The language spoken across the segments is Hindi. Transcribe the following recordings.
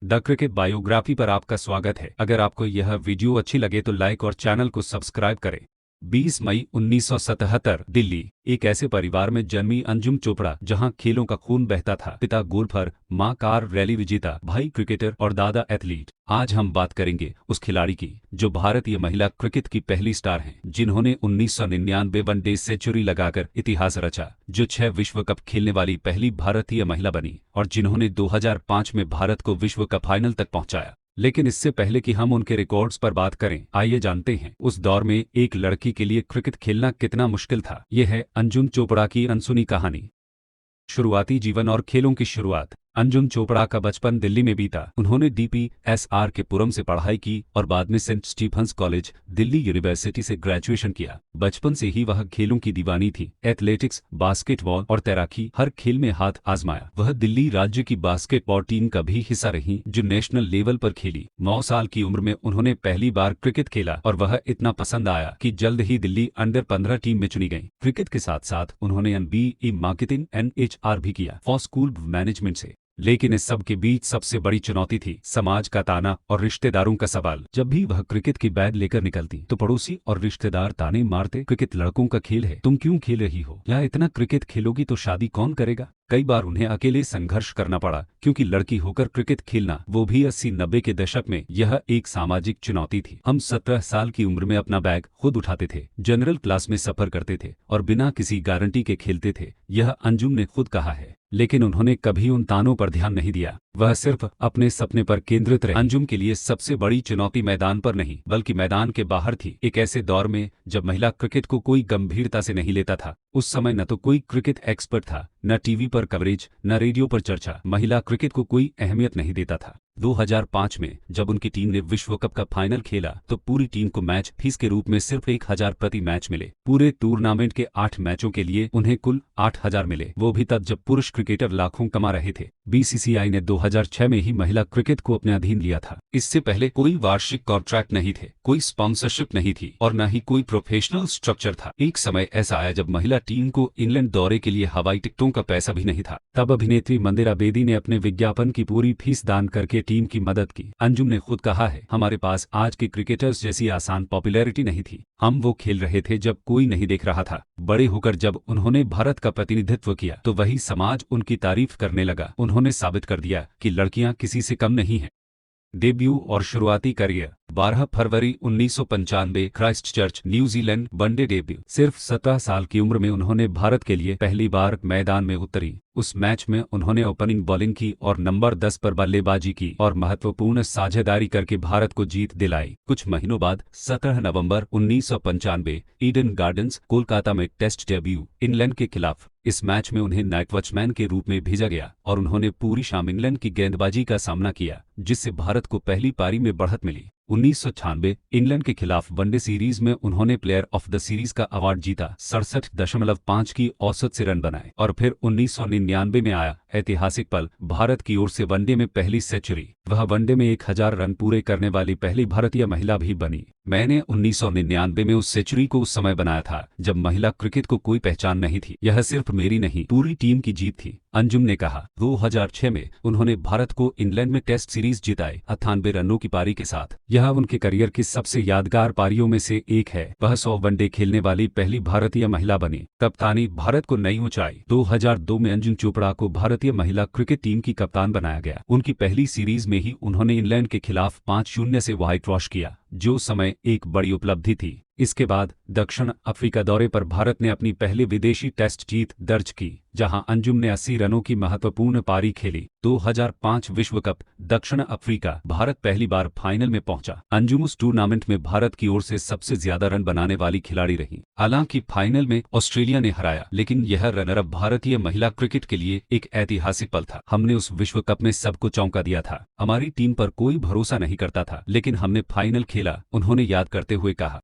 द क्रिकेट बायोग्राफी पर आपका स्वागत है। अगर आपको यह वीडियो अच्छी लगे तो लाइक और चैनल को सब्सक्राइब करें। 20 मई 1977 दिल्ली। एक ऐसे परिवार में जन्मी अंजुम चोपड़ा जहां खेलों का खून बहता था। पिता गोल्फर, मां कार रैली विजेता, भाई क्रिकेटर और दादा एथलीट। आज हम बात करेंगे उस खिलाड़ी की जो भारतीय महिला क्रिकेट की पहली स्टार हैं, जिन्होंने 1999 वनडे सेंचुरी लगाकर इतिहास रचा, जो 6 विश्व कप खेलने वाली पहली भारतीय महिला बनी और जिन्होंने 2005 में भारत को विश्व कप फाइनल तक पहुंचाया। लेकिन इससे पहले कि हम उनके रिकॉर्ड्स पर बात करें, आइए जानते हैं उस दौर में एक लड़की के लिए क्रिकेट खेलना कितना मुश्किल था। यह है अंजुम चोपड़ा की अनसुनी कहानी। शुरुआती जीवन और खेलों की शुरुआत। अंजुम चोपड़ा का बचपन दिल्ली में बीता। उन्होंने DPSR के पुरम से पढ़ाई की और बाद में Saint Stephen's College, Delhi University से ग्रेजुएशन किया। बचपन से ही वह खेलों की दीवानी थी। एथलेटिक्स, बास्केटबॉल और तैराकी, हर खेल में हाथ आजमाया। वह दिल्ली राज्य की बास्केटबॉल टीम का भी हिस्सा रही, जो नेशनल लेवल पर खेली। 9 साल की उम्र में उन्होंने पहली बार क्रिकेट खेला और वह इतना पसंद आया कि जल्द ही दिल्ली अंडर 15 टीम में चुनी गई। क्रिकेट के साथ साथ उन्होंने MBA मार्केटिंग NHR भी किया फॉर स्कूल मैनेजमेंट से। लेकिन इस सब के बीच सबसे बड़ी चुनौती थी समाज का ताना और रिश्तेदारों का सवाल। जब भी वह क्रिकेट की बैग लेकर निकलती तो पड़ोसी और रिश्तेदार ताने मारते, क्रिकेट लड़कों का खेल है, तुम क्यों खेल रही हो, या इतना क्रिकेट खेलोगी तो शादी कौन करेगा। कई बार उन्हें अकेले संघर्ष करना पड़ा, क्योंकि लड़की होकर क्रिकेट खेलना, वो भी 80-90 के दशक में, यह एक सामाजिक चुनौती थी। हम 17 साल की उम्र में अपना बैग खुद उठाते थे, जनरल क्लास में सफर करते थे और बिना किसी गारंटी के खेलते थे। यह अंजुम ने खुद कहा है। लेकिन उन्होंने कभी उन तानों पर ध्यान नहीं दिया, वह सिर्फ अपने सपने पर केंद्रित रहे। अंजुम के लिए सबसे बड़ी चुनौती मैदान पर नहीं बल्कि मैदान के बाहर थी। एक ऐसे दौर में जब महिला क्रिकेट को कोई गंभीरता से नहीं लेता था। उस समय न तो कोई क्रिकेट एक्सपर्ट था, न टीवी पर कवरेज, न रेडियो पर चर्चा। महिला क्रिकेट को कोई अहमियत नहीं देता था। 2005 में जब उनकी टीम ने विश्व कप का फाइनल खेला तो पूरी टीम को मैच फीस के रूप में सिर्फ 1000 प्रति मैच मिले। पूरे टूर्नामेंट के 8 मैचों के लिए उन्हें कुल 8000 मिले, वो भी तब जब पुरुष क्रिकेटर लाखों कमा रहे थे। BCCI ने 2006 में ही महिला क्रिकेट को अपने अधीन लिया था। इससे पहले कोई वार्षिक कॉन्ट्रैक्ट नहीं थे, कोई स्पॉन्सरशिप नहीं थी और न ही कोई प्रोफेशनल स्ट्रक्चर था। एक समय ऐसा आया जब महिला टीम को इंग्लैंड दौरे के लिए हवाई टिकटों का पैसा भी नहीं था। तब अभिनेत्री मंदिरा बेदी ने अपने विज्ञापन की पूरी फीस दान करके टीम की मदद की। अंजुम ने खुद कहा है, हमारे पास आज के क्रिकेटर्स जैसी आसान पॉपुलैरिटी नहीं थी। हम वो खेल रहे थे जब कोई नहीं देख रहा था। बड़े होकर जब उन्होंने भारत का प्रतिनिधित्व किया तो वही समाज उनकी तारीफ करने लगा। उन्होंने साबित कर दिया कि लड़कियां किसी से कम नहीं हैं। डेब्यू और शुरुआती करियर। 12 फरवरी 1995 क्राइस्टचर्च, न्यूजीलैंड वनडे डेब्यू। सिर्फ 17 साल की उम्र में उन्होंने भारत के लिए पहली बार मैदान में उतरी। उस मैच में उन्होंने ओपनिंग बॉलिंग की और नंबर 10 पर बल्लेबाजी की और महत्वपूर्ण साझेदारी करके भारत को जीत दिलाई। कुछ महीनों बाद 17 नवंबर 1995 ईडन गार्डन्स, कोलकाता में टेस्ट डेब्यू इंग्लैंड के खिलाफ। इस मैच में उन्हें नाइट वॉचमैन के रूप में भेजा गया और उन्होंने पूरी शाम इंग्लैंड की गेंदबाजी का सामना किया, जिससे भारत को पहली पारी में बढ़त मिली। 1996 इंग्लैंड के खिलाफ वनडे सीरीज में उन्होंने प्लेयर ऑफ द सीरीज का अवार्ड जीता। 67.5 की औसत से रन बनाए और फिर 1999 में आया ऐतिहासिक पल, भारत की ओर से वनडे में पहली सेंचुरी। वह वनडे में 1000 रन पूरे करने वाली पहली भारतीय महिला भी बनी। मैंने 1999 में उस सेंचुरी को उस समय बनाया था जब महिला क्रिकेट को कोई पहचान नहीं थी। यह सिर्फ मेरी नहीं, पूरी टीम की जीत थी, अंजुम ने कहा। 2006 में उन्होंने भारत को इंग्लैंड में टेस्ट सीरीज जिताई 98 रनों की पारी के साथ। यह उनके करियर की सबसे यादगार पारियों में से एक है। वह 100 वनडे खेलने वाली पहली भारतीय महिला बनी। कप्तानी, भारत को नई ऊंचाई। 2002 में अंजुम चोपड़ा को भारतीय महिला क्रिकेट टीम की कप्तान बनाया गया। उनकी पहली सीरीज में ही उन्होंने इंग्लैंड के खिलाफ 5-0 से व्हाइट वॉश किया, जो समय एक बड़ी उपलब्धि थी। इसके बाद दक्षिण अफ्रीका दौरे पर भारत ने अपनी पहली विदेशी टेस्ट जीत दर्ज की, जहां अंजुम ने 80 रनों की महत्वपूर्ण पारी खेली। 2005 विश्व कप, दक्षिण अफ्रीका, भारत पहली बार फाइनल में पहुंचा। अंजुम उस टूर्नामेंट में भारत की ओर से सबसे ज्यादा रन बनाने वाली खिलाड़ी रही। हालांकि फाइनल में ऑस्ट्रेलिया ने हराया, लेकिन यह रनरअप भारतीय महिला क्रिकेट के लिए एक ऐतिहासिक पल था। हमने उस विश्व कप में सबको चौंका दिया था। हमारी टीम पर कोई भरोसा नहीं करता था, लेकिन हमने फाइनल खेला, उन्होंने याद करते हुए कहा।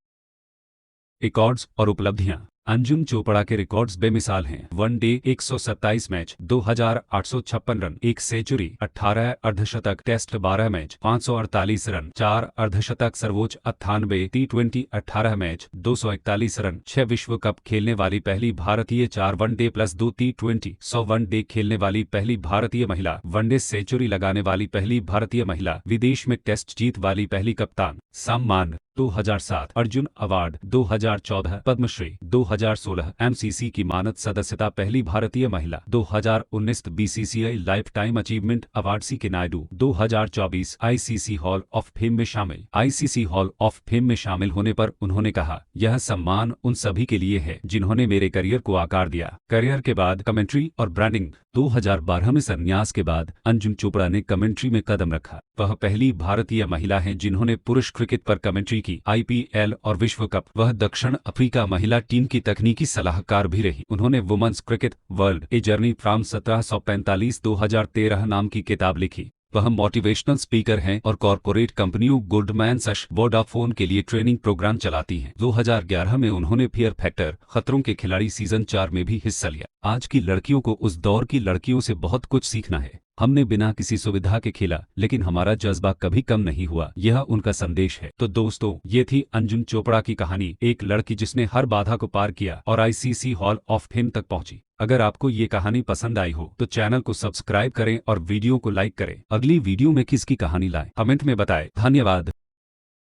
रिकॉर्ड्स और उपलब्धियां। अंजुम चोपड़ा के रिकॉर्ड्स बेमिसाल हैं। वनडे 127 मैच 2856 रन, 1 सेंचुरी, 18 अर्धशतक, टेस्ट 12 मैच 548 रन, 4 अर्धशतक, सर्वोच्च 98, टी20 18 मैच 241 रन, 6 विश्व कप खेलने वाली पहली भारतीय, 4 वनडे प्लस 2 टी20, 100 वनडे खेलने वाली पहली भारतीय महिला, वनडे सेंचुरी लगाने वाली पहली भारतीय महिला, विदेश में टेस्ट जीत वाली पहली कप्तान। सम्मान 2007 अर्जुन अवार्ड, 2014 पद्मश्री, 2016 एमसीसी की मानद सदस्यता पहली भारतीय महिला, 2019 BCCI lifetime achievement award C K Naidu, 2024 ICC hall of fame में शामिल। आईसीसी हॉल ऑफ फेम में शामिल होने पर उन्होंने कहा, यह सम्मान उन सभी के लिए है जिन्होंने मेरे करियर को आकार दिया। करियर के बाद कमेंट्री और ब्रांडिंग। 2012 में संन्यास के बाद अंजुम चोपड़ा ने कमेंट्री में कदम रखा। वह पहली भारतीय महिला हैं जिन्होंने पुरुष क्रिकेट पर कमेंट्री की, आईपीएल और विश्व कप। वह दक्षिण अफ्रीका महिला टीम की तकनीकी सलाहकार भी रही। उन्होंने women's cricket world a journey from 1745-2013 नाम की किताब लिखी। वह मोटिवेशनल स्पीकर हैं और कॉरपोरेट कंपनियों गोल्डमैन सैक्स, वोडाफोन के लिए ट्रेनिंग प्रोग्राम चलाती हैं। 2011 में उन्होंने फियर फैक्टर खतरों के खिलाड़ी सीजन 4 में भी हिस्सा लिया। आज की लड़कियों को उस दौर की लड़कियों से बहुत कुछ सीखना है। हमने बिना किसी सुविधा के खेला, लेकिन हमारा जज्बा कभी कम नहीं हुआ। यह उनका संदेश है। तो दोस्तों, ये थी अंजुम चोपड़ा की कहानी, एक लड़की जिसने हर बाधा को पार किया और आईसीसी हॉल ऑफ फेम तक पहुंची। अगर आपको ये कहानी पसंद आई हो तो चैनल को सब्सक्राइब करें और वीडियो को लाइक करें। अगली वीडियो में किसकी कहानी लाएं, कमेंट में बताएं। धन्यवाद।